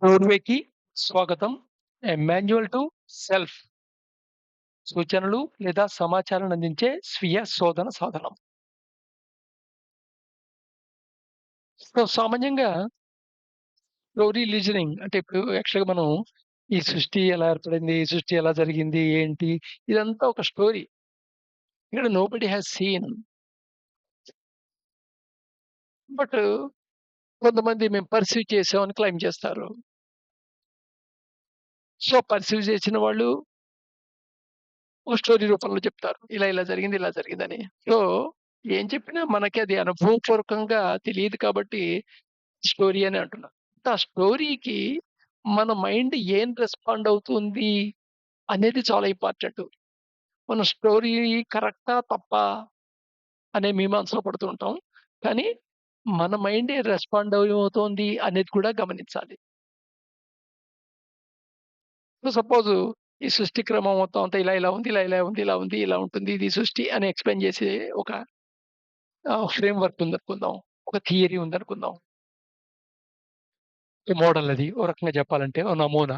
పూర్వకి స్వాగతం. A manual to self సూచనలు లేదా సమాచారాన్ని అందించే స్వీయ శోధన సాధనం. సామాన్యంగా స్టోరీ లిజనింగ్ అంటే ఇప్పుడు యాక్చువల్‌గా మనం ఈ సృష్టి ఎలా ఏర్పడింది? ఈ సృష్టి ఎలా జరిగింది? ఏంటి? ఇదంతా ఒక స్టోరీ. ఇక్కడ నోబడీ హాస్ సీన్. బట్ కొంతమంది మేము పర్సీవ్ చేసాం అని క్లెయిమ్ చేస్తారు. సో, పర్సీవ్ చేసిన వాళ్ళు ఒక స్టోరీ రూపంలో చెప్తారు. ఇలా ఇలా జరిగింది, ఇలా జరిగిందని. సో, ఏం చెప్పినా మనకి అది అనుభవపూర్వకంగా తెలియదు కాబట్టి స్టోరీ అని అంటున్నా. ఆ స్టోరీకి మన మైండ్ ఏం రెస్పాండ్ అవుతుంది అనేది చాలా ఇంపార్టెంటు. మన స్టోరీ కరెక్టా? తప్పా? అనే మీమాంసలో పడుతూ ఉంటాం. కానీ మన మైండ్ ఏ రెస్పాండ్ ఏమవుతోంది అనేది కూడా గమనించాలి. సో, సపోజు ఈ సృష్టి క్రమం మొత్తం అంతా ఇలా ఇలా ఉంది, ఇలా ఇలా ఉంది, ఇలా ఉంది, ఇలా ఉంటుంది. ఇది సృష్టి అని ఎక్స్‌ప్లెయిన్ చేసే ఒక ఫ్రేమ్ వర్క్ ఉందనుకుందాం. ఒక థియరీ ఉందనుకుందాం. మోడల్ అది. ఓ రకంగా చెప్పాలంటే ఓ నమూనా.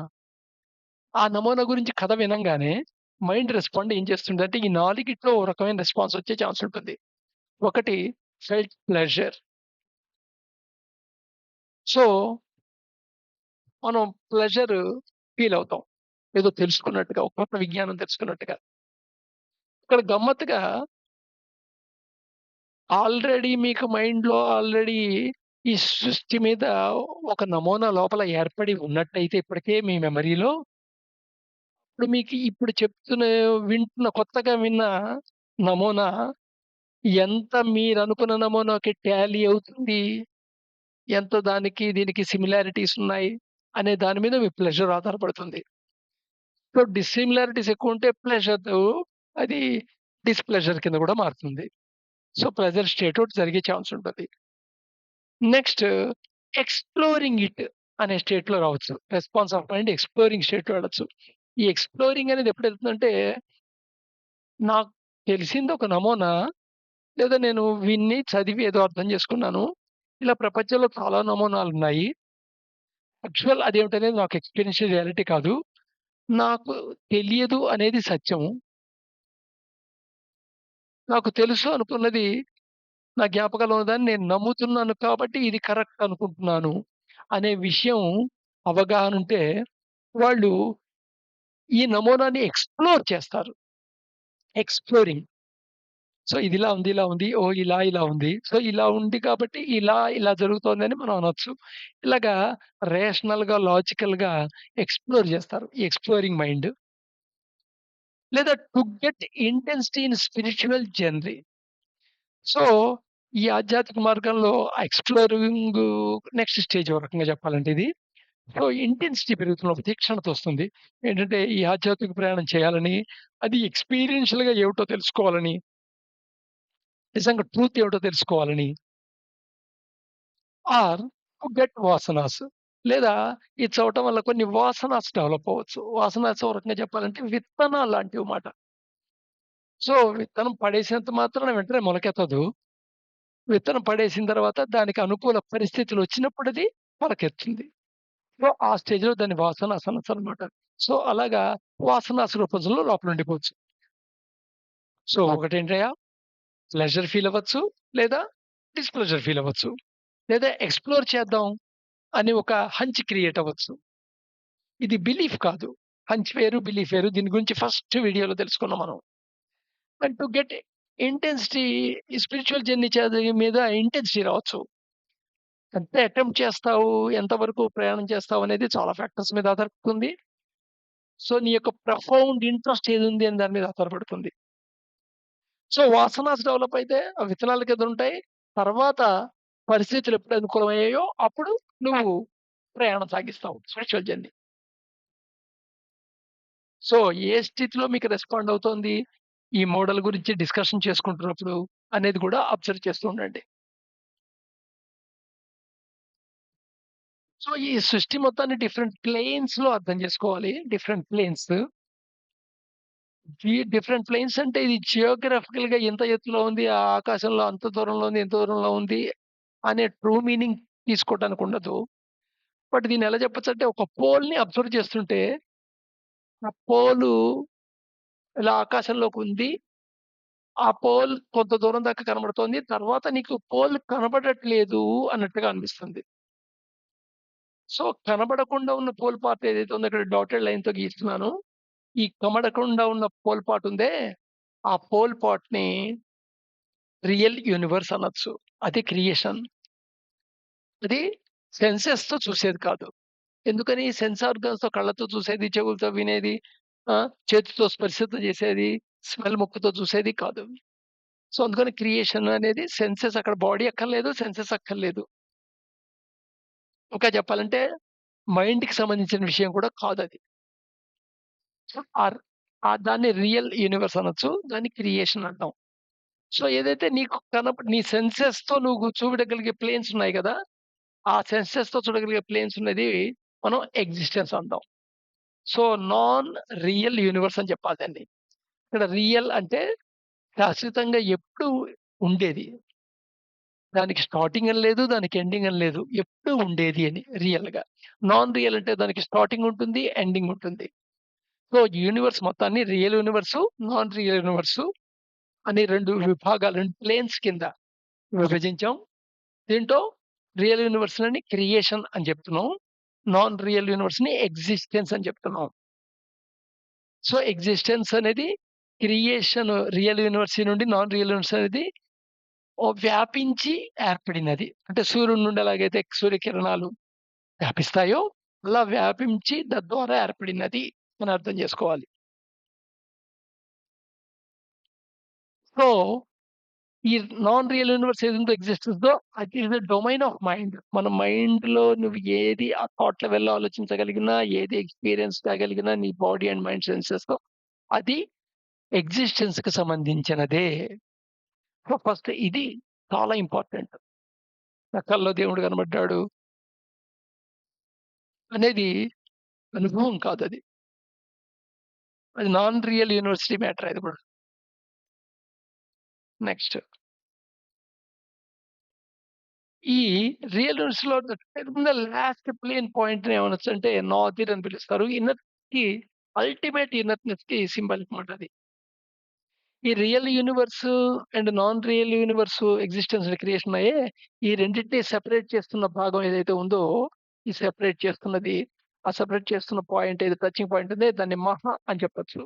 ఆ నమూనా గురించి కథ వినంగానే మైండ్ రెస్పాండ్ ఏం చేస్తుందంటే ఈ నాలుగిట్లో ఓ రకమైన రెస్పాన్స్ వచ్చే ఛాన్స్ ఉంటుంది. ఒకటి ఫెల్ట్ ప్లెజర్. సో, మనం ప్లెజర్ ఫీల్ అవుతాం. ఏదో తెలుసుకున్నట్టుగా, ఒక కొత్త విజ్ఞానం తెలుసుకున్నట్టుగా. ఇక్కడ గమ్మత్తుగా ఆల్రెడీ మీకు మైండ్‌లో ఆల్రెడీ ఈ సృష్టి మీద ఒక నమూనా లోపల ఏర్పడి ఉన్నట్టయితే ఇప్పటికే మీ మెమరీలో, ఇప్పుడు మీకు ఇప్పుడు వింటున్న కొత్తగా విన్న నమూనా ఎంత మీరనుకున్న నమూనాకి టాలీ అవుతుంది? ఎంత దానికి దీనికి సిమిలారిటీస్ ఉన్నాయి అనే దాని మీద మీ ప్లెజర్ ఆధారపడుతుంది. సో, డిస్సిమిలారిటీస్ ఎక్కువుంటే ప్లెజరు అది డిస్‌ప్లెజర్ కింద కూడా మారుతుంది. సో, ప్లెజర్ స్టేట్ ఒకటి జరిగే ఛాన్స్ ఉంటది. నెక్స్ట్ ఎక్స్‌ప్లోరింగ్ ఇట్ అనే స్టేట్‌లో రావచ్చు. రెస్పాన్స్ ఆఫ్ మైండ్ ఎక్స్‌ప్లోరింగ్ స్టేట్‌లో వెళ్ళొచ్చు. ఈ ఎక్స్‌ప్లోరింగ్ అనేది ఎప్పుడెళ్తుందంటే, నాకు తెలిసింది ఒక నమూనా లేదా నేను విని, చదివి ఏదో అర్థం చేసుకున్నాను. ఇలా ప్రపంచంలో చాలా నమూనాలున్నాయి. యాక్చువల్ అదేమిటనేది నాకు ఎక్స్‌పీరియన్షియల్ రియాలిటీ కాదు. నాకు తెలియదు అనేది సత్యం. నాకు తెలుసు అనుకున్నది నా జ్ఞాపకంలో ఉన్నదని నేను నమ్ముతున్నాను కాబట్టి ఇది కరెక్ట్ అనుకుంటున్నాను అనే విషయం అవగాహనుంటే వాళ్ళు ఈ నమూనాని ఎక్స్‌ప్లోర్ చేస్తారు. ఎక్స్‌ప్లోరింగ్. సో, ఇదిలా ఉంది, ఇలా ఉంది. ఓహ్! ఇలా, ఇలా ఉంది. సో, ఇలా ఉంది కాబట్టి ఇలా, ఇలా జరుగుతోందని మనం అనొచ్చు. ఇలాగా రేషనల్‌గా, లాజికల్‌గా ఎక్స్‌ప్లోర్ జేస్తారు. ఈ ఎక్స్‌ప్లోరింగ్ మైండ్. లేదా to get intensity in spiritual journey. So, ఈ ఆధ్యాత్మిక మార్గంలో ఎక్స్‌ప్లోరింగు నెక్స్ట్ స్టేజ్ ఓ రకంగా చెప్పాలంటే ఇది. సో, ఇంటెన్సిటీ పెరుగుతున్నప్పుడు తీక్షణతొస్తుంది. ఏంటంటే, ఈ ఆధ్యాత్మిక ప్రయాణం చేయాలని, అది ఎక్స్‌పీరియన్షియల్‌గా ఏమిటో తెలుసుకోవాలని, నిజంగా ట్రూత్ ఏమిటో తెలుసుకోవాలని ఆర్ టు గెట్ వాసనాస్. లేదా ఇది చదవటం వల్ల కొన్ని వాసనాస్ డెవలప్ అవ్వచ్చు. వాసనాస్ ఓ రకంగా చెప్పాలంటే విత్తనాలు లాంటివి మాట. సో, విత్తనం పడేసినంత మాత్రాన వెంటనే మొలకెత్తదు. విత్తనం పడేసిన తర్వాత దానికి అనుకూల పరిస్థితులొచ్చినప్పుడది మొలకెత్తుతుంది. సో, ఆ స్టేజ్‌లో దాన్ని వాసనాస్ అనొచ్చనమాట. సో, అలాగా వాసనాస్ రూపంలో లోపలుండిపోవచ్చు. సో, ఒకటేంటయ్యా ప్లెజర్ ఫీల్ అవ్వచ్చు. లేదా డిస్‌ప్లెజర్ ఫీల్ అవ్వచ్చు. లేదా ఎక్స్‌ప్లోర్ చేద్దాం అని ఒక హంచ్ క్రియేట్ అవ్వచ్చు. ఇది బిలీఫ్ కాదు. హంచ్ వేరు, బిలీఫ్ వేరు. దీని గురించి ఫస్ట్ వీడియోలో తెలుసుకున్నాం మనం. అండ్ టు గెట్ ఇంటెన్సిటీ ఈ స్పిరిచ్యువల్ జర్నీ మీద ఇంటెన్సిటీ రావచ్చు. ఎంత అటెంప్ట్ చేస్తావు, ఎంత వరకు ప్రయాణం చేస్తావు అనేది చాలా ఫ్యాక్టర్స్ మీద ఆధారపడుతుంది. సో, నీ యొక్క ప్రొఫౌండ్ ఇంట్రెస్ట్ ఏదుంది అని దాని మీద ఆధారపడుతుంది. సో, వాసనాస్ డెవలప్ అయితే ఆ విత్తనాల కింద ఉంటాయి. తర్వాత పరిస్థితులు ఎప్పుడు అనుకూలమయ్యాయో అప్పుడు నువ్వు ప్రయాణం సాగిస్తావు స్పిరిచ్యువల్ జర్నీ. సో, ఏ స్థితిలో మీకు రెస్పాండ్ అవుతోంది? ఈ మోడల్ గురించి డిస్కషన్ చేసుకుంటున్నప్పుడు అనేది కూడా అబ్జర్వ్ చేస్తూ ఉండండి. సో, ఈ సృష్టి మొత్తాన్ని డిఫరెంట్ ప్లేన్స్‌లో అర్థం చేసుకోవాలి. Different planes. ఈ డిఫరెంట్ ప్లేన్స్ అంటే ఇది జియోగ్రాఫికల్‌గా ఇంత ఎత్తులో ఉంది, ఆ ఆకాశంలో అంత దూరంలో ఉంది, ఇంత దూరంలో ఉంది అనే ట్రూ మీనింగ్ తీసుకోవటానికి ఉండదు. బట్ దీన్నెలా చెప్పొచ్చంటే ఒక పోల్‌ని అబ్జర్వ్ చేస్తుంటే, ఆ పోలు ఇలా ఆకాశంలోకుంది. ఆ పోల్ కొంత దూరం దాకా కనబడుతోంది. తర్వాత నీకు పోల్ కనబడట్లేదు అన్నట్టుగా అనిపిస్తుంది. సో, కనబడకుండా ఉన్న పోల్ పార్ట్ ఏదైతే ఉందో ఇక్కడ డాటెడ్ లైన్‌తో గీస్తున్నాను. ఈ కనబడకుండా ఉన్న పోల్ పార్ట్ ఉందే, ఆ పోల్ పార్ట్‌ని రియల్ యూనివర్స్ అనొచ్చు. అది క్రియేషన్. అది సెన్సెస్‌తో చూసేది కాదు. ఎందుకని సెన్స్ ఆర్గాన్స్‌తో కళ్ళతో చూసేది, చెవులతో వినేది, చేతితో స్పర్శతో చేసేది, స్మెల్ ముక్కుతో చూసేది కాదు. సో, అందుకని క్రియేషన్ అనేది సెన్సెస్ అక్కడ బాడీ అక్కర్లేదు, సెన్సెస్ అక్కర్లేదు. ఇంకా చెప్పాలంటే మైండ్‌కి సంబంధించిన విషయం కూడా కాదది. సో, దాన్ని రియల్ యూనివర్స్ అనొచ్చు. దాన్ని క్రియేషన్ అంటాం. సో, ఏదైతే నీకు నీ సెన్సెస్‌తో నువ్వు చూడగలిగే ప్లేన్స్ ఉన్నాయి గదా! ఆ సెన్సెస్‌తో చూడగలిగే ప్లేన్స్ ఉన్నది మనం ఎగ్జిస్టెన్స్ అంటాం. సో, నాన్ రియల్ యూనివర్స్ అని చెప్పాలి దాన్ని. ఇక్కడ రియల్ అంటే శాశ్వతంగా ఎప్పుడూ ఉండేది. దానికి స్టార్టింగ్ అని లేదు. దానికి ఎండింగ్ అని లేదు. ఎప్పుడూ ఉండేది అని రియల్‌గా. నాన్ రియల్ అంటే దానికి స్టార్టింగ్ ఉంటుంది. ఎండింగ్ ఉంటుంది. సో, యూనివర్స్ మొత్తాన్ని real universe, non real universe అని 2 విభాగాలు 2 ప్లేన్స్ కింద విభజించాం. దీంట్లో రియల్ యూనివర్స్‌లని క్రియేషన్ అని చెప్తున్నాం. నాన్ రియల్ యూనివర్స్‌ని ఎగ్జిస్టెన్స్ అని చెప్తున్నాం. సో, ఎగ్జిస్టెన్స్ అనేది క్రియేషన్ రియల్ యూనివర్స్ నుండి నాన్ రియల్ యూనివర్స్ అనేది వ్యాపించి ఏర్పడినది. అంటే సూర్యుడి నుండి ఎలాగైతే సూర్యకిరణాలు వ్యాపిస్తాయో, అలా వ్యాపించి తద్వారా ఏర్పడినది అని అర్థం చేసుకోవాలి. సో, ఈ నాన్ రియల్ యూనివర్స్ ఏదుందో ఎగ్జిస్టెన్స్‌దో అది is the domain of mind. మన మైండ్‌లో నువ్వు ఏది ఆ థాట్ లెవెల్‌లో ఆలోచించగలిగినా, ఏది ఎక్స్‌పీరియన్స్ కాగలిగినా నీ బాడీ అండ్ మైండ్ సెన్సెస్‌తో అది ఎగ్జిస్టెన్స్‌కి సంబంధించినదే. సో, ఫస్ట్ ఇది చాలా ఇంపార్టెంట్. నా కల్లో దేవుడు కనబడ్డాడు అనేది అనుభవం కాదది. అది నాన్ రియల్ యూనివర్సిటీ మ్యాటర్ అది కూడా. నెక్స్ట్ ఈ రియల్ యూనివర్స్‌లో ద లాస్ట్ ప్లేన్ పాయింట్‌ని ఏమనొచ్చంటే నాదిర్ అని పిలుస్తారు. ఇన్నర్‌కి అల్టిమేట్ ఇన్నర్‌నెస్‌కి సింబాలిక్ మాట అది. ఈ real universe and non real universe existence and creation ఉన్నాయే, ఈ రెండిటిని సెపరేట్ చేస్తున్న భాగం ఏదైతే ఉందో, ఈ సెపరేట్ చేస్తున్నది, ఆ సెపరేట్ చేస్తున్న పాయింట్ ఏది టచింగ్ పాయింట్ ఉందో దాన్ని మహా అని చెప్పొచ్చు.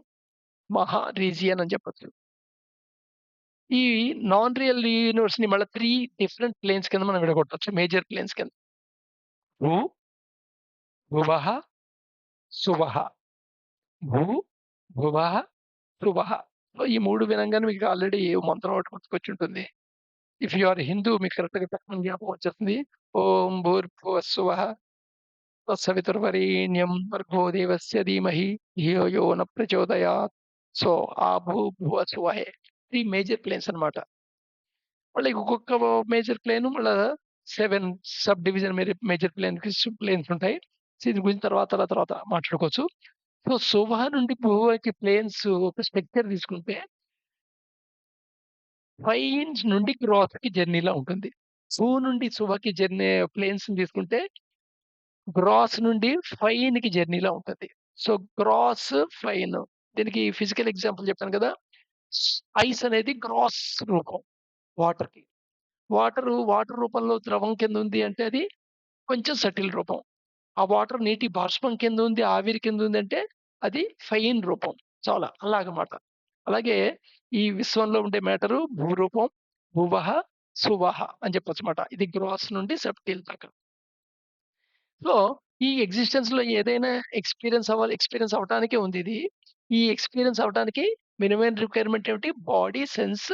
మహా రీజియన్ అని చెప్పొచ్చు. ఈ నాన్ రియల్ యూనివర్స్‌ని మళ్ళా 3 డిఫరెంట్ ప్లేన్స్ కింద మనం విడగొట్టొచ్చు. మేజర్ ప్లేన్స్ కింద. భూ, భువః, సువః. భూ, భువః, సువః. సో, ఈ 3 వినంగానే మీకు ఆల్రెడీ మంత్రం ఒకటి గుర్తుకొచ్చుంటుంది. ఇఫ్ యూ ఆర్ హిందూ మీకు కరెక్ట్‌గా టక్కున జ్ఞాపకం వచ్చేస్తుంది. ఓం భూర్భువస్సువః తత్సవితుర్వరేణ్యం భర్గో దేవస్య ధీమహి ధియో యో నః ప్రచోదయాత్. సో, ఆ భూ, భువ, సువహే 3 మేజర్ ప్లేన్స్ అన్నమాట. మళ్ళీ ఒక్కొక్క మేజర్ ప్లేన్ మళ్ళా 7 సబ్ డివిజన్ మేజర్ ప్లేన్‌కి ప్లేన్స్ ఉంటాయి. సో, ఇది గురించి తర్వాత మాట్లాడుకోవచ్చు. సో, సువహ నుండి భువకి ప్లేన్స్ ఒక స్ట్రక్చర్ తీసుకుంటే ఫైన్స్ నుండి క్రాస్‌కి జర్నీలా ఉంటుంది. భూ నుండి సువకి జర్నీ ప్లేన్స్‌ని తీసుకుంటే గ్రాస్ నుండి ఫైన్‌కి జర్నీలా ఉంటది. సో, గ్రాస్, ఫైన్ దీనికి ఫిజికల్ ఎగ్జాంపుల్ చెప్పాను కదా! స్ ఐస్ అనేది గ్రాస్ రూపం వాటర్‌కి. వాటర్ రూపంలో ద్రవం కింద ఉంది అంటే అది కొంచెం సటిల్ రూపం. ఆ వాటర్ నీటి బాష్పం కింద ఉంది, ఆవిరి కింద ఉందంటే అది ఫైన్ రూపం. చాలా అలాగమాట. అలాగే ఈ విశ్వంలో ఉండే మ్యాటరు భూరూపం, భువః, సువః అని చెప్పొచ్చమాట. ఇది గ్రాస్ నుండి సబ్టిల్ దాకా. సో, ఈ ఎగ్జిస్టెన్స్‌లో ఏదైనా ఎక్స్‌పీరియన్స్ అవ్వటానికే ఉందిది. ఈ ఎక్స్‌పీరియన్స్ అవ్వటానికి మినిమమ్ రిక్వైర్మెంట్ ఏమిటి? Body, sense,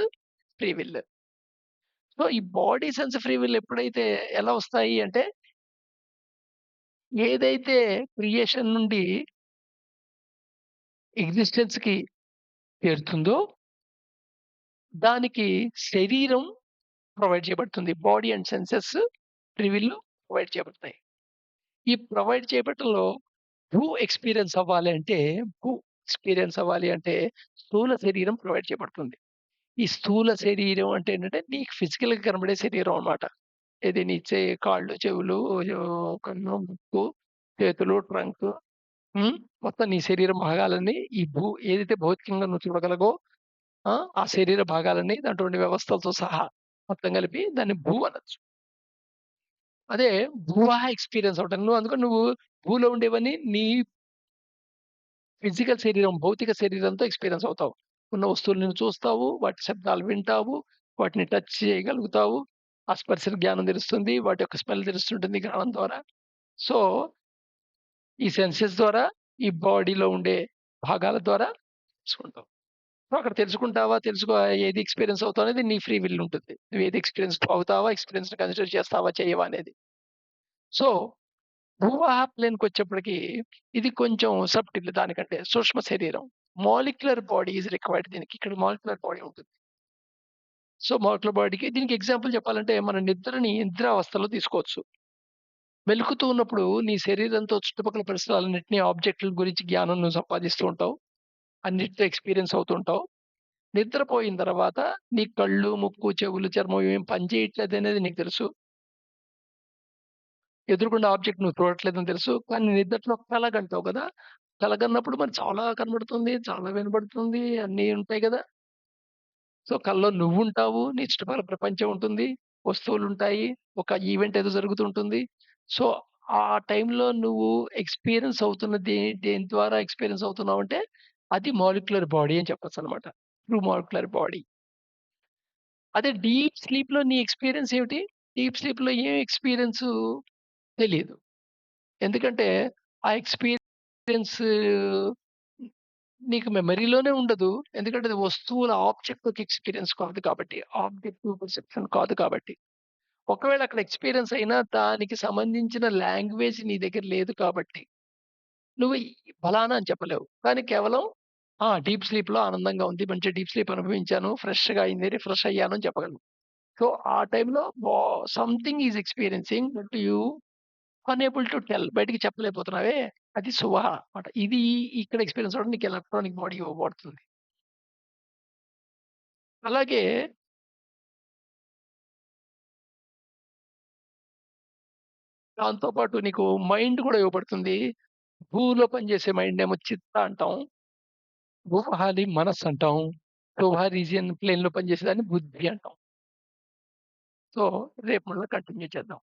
free will. So, ఈ బాడీ, సెన్స్, ఫ్రీ విల్ ఎప్పుడైతే ఎలా వస్తాయి అంటే, ఏదైతే క్రియేషన్ నుండి ఎగ్జిస్టెన్స్‌కి చేరుతుందో, దానికి శరీరం ప్రొవైడ్ చేయబడుతుంది. Body and senses, free will provide చేయబడతాయి. ఈ ప్రొవైడ్ చేయబట్టంలో భూ ఎక్స్‌పీరియన్స్ అవ్వాలి అంటే స్థూల శరీరం ప్రొవైడ్ చేయబడుతుంది. ఈ స్థూల శరీరం అంటే ఏంటంటే నీకు ఫిజికల్‌గా కనబడే శరీరం అన్నమాట. ఏది నీ కాళ్ళు, చెవులు, కన్ను, ముక్కు, చేతులు, ట్రంక్ హ్మ్. మొత్తం నీ శరీర భాగాలన్నీ ఈ ఏదైతే భౌతికంగా నువ్వు చూడగలగో ఆ శరీర భాగాలన్నీ దాంట్లో ఉండే వ్యవస్థలతో సహా మొత్తం కలిపి దాన్ని అనొచ్చు. అదే భూవహ ఎక్స్‌పీరియన్స్ ఒకటి. అందుకని నువ్వు భూలో ఉండేవన్నీ నీ ఫిజికల్ శరీరం, భౌతిక శరీరంతో ఎక్స్‌పీరియన్స్ అవుతావు. ఉన్న వస్తువులను చూస్తావు, వాటి శబ్దాలు వింటావు, వాటిని టచ్ చేయగలుగుతావు. ఆ స్పర్శ జ్ఞానం తెలుస్తుంది. వాటి యొక్క స్మెల్ తెలుస్తుంటుంది ఘ్రాణం ద్వారా. సో, ఈ సెన్సెస్ ద్వారా ఈ బాడీలో ఉండే భాగాల ద్వారా తెలుసుకుంటావు. సో, అక్కడ తెలుసుకుంటావా, ఏది ఎక్స్‌పీరియన్స్ అవుతావు అనేది నీ ఫ్రీ విల్ ఉంటుంది. నువ్వు ఏది ఎక్స్‌పీరియన్స్ అవుతావా, ఎక్స్‌పీరియన్స్‌ని కన్సిడర్ చేస్తావా, చేయవా అనేది. సో, భూవాహ ప్లేన్‌కొచ్చేప్పటికి ఇది కొంచెం సబ్టిల్ దానికంటే సూక్ష్మ శరీరం. మాలిక్యులర్ బాడీ ఈస్ రిక్వైర్డ్ దీనికి. ఇక్కడ మాలిక్యులర్ బాడీ ఉంటుంది. సో, మాలిక్యులర్ బాడీకి దీనికి ఎగ్జాంపుల్ చెప్పాలంటే మన నిద్రని నిద్రావస్థలో తీసుకోవచ్చు. మెలుకుతూ ఉన్నప్పుడు నీ శరీరంతో చుట్టుపక్కల పరిసరాలన్నిటిని ఆబ్జెక్ట్‌ల గురించి జ్ఞానం నువ్వు సంపాదిస్తూ ఉంటావు. అన్నిటితో ఎక్స్‌పీరియన్స్ అవుతుంటావు. నిద్రపోయిన తర్వాత నీ కళ్ళు, ముక్కు, చెవులు, చర్మం ఏం పని చేయట్లేదనేది నీకు తెలుసు. ఎదురుగుండా ఆబ్జెక్ట్ నువ్వు చూడట్లేదని తెలుసు. కానీ నిద్దట్లో కలగంటావు కదా! కలగన్నప్పుడు మరి చాలా కనబడుతుంది, చాలా వినబడుతుంది, అన్నీ ఉంటాయి గదా! సో, కలలో నువ్వుంటావు, నీ చుట్టుపక్కల ప్రపంచం ఉంటుంది, వస్తువులుంటాయి, ఒక ఈవెంట్ ఏదో జరుగుతూ ఉంటుంది. సో, ఆ టైంలో నువ్వు ఎక్స్‌పీరియన్స్ అవుతున్నది దేని ద్వారా ఎక్స్‌పీరియన్స్ అవుతున్నావంటే, అది మాలిక్యులర్ బాడీ అని చెప్పొచ్చనమాట. True molecular body. అదే డీప్ స్లీప్‌లో నీ ఎక్స్‌పీరియన్స్ ఏమిటి? డీప్ స్లీప్‌లో ఏం ఎక్స్‌పీరియన్సు తెలీదు. ఎందుకంటే, ఆ ఎక్స్‌పీరియన్స్ నీకు మెమరీలోనే ఉండదు. ఎందుకంటే, అది వస్తువుల ఆబ్జెక్ట్ ఒక ఎక్స్‌పీరియన్స్ కాదు కాబట్టి. ఆబ్జెక్టివ్ పర్సెప్షన్ కాదు కాబట్టి. ఒకవేళ అక్కడ ఎక్స్‌పీరియన్స్ అయినా దానికి సంబంధించిన లాంగ్వేజ్ నీ దగ్గర లేదు కాబట్టి, నువ్వు ఫలానా అని చెప్పలేవు. కానీ కేవలం డీప్ స్లీప్‌లో ఆనందంగా ఉంది. మంచి డీప్ స్లీప్ అనుభవించాను. ఫ్రెష్‌గా అయింది. రిఫ్రెష్ అయ్యాను అని చెప్పగలను. సో, ఆ టైంలో something is experiencing but you unable to tell బయటికి చెప్పలేకపోతున్నావే అది సువహ మాట. ఇది ఇక్కడ ఎక్స్‌పీరియన్స్ అవ్వడం నీకు ఎలక్ట్రానిక్ బాడీ ఇవ్వబడుతుంది. అలాగే దాంతో పాటు నీకు మైండ్ కూడా ఇవ్వబడుతుంది. భూలో పనిచేసే మైండేమో చిత్త అంటాం. భువహాలి మనస్సంటాం. సువహ రీజియన్ ప్లేన్‌లో పనిచేసేదాన్ని బుద్ధి అంటాం. సో, రేపు మళ్ళా కంటిన్యూ చేద్దాం.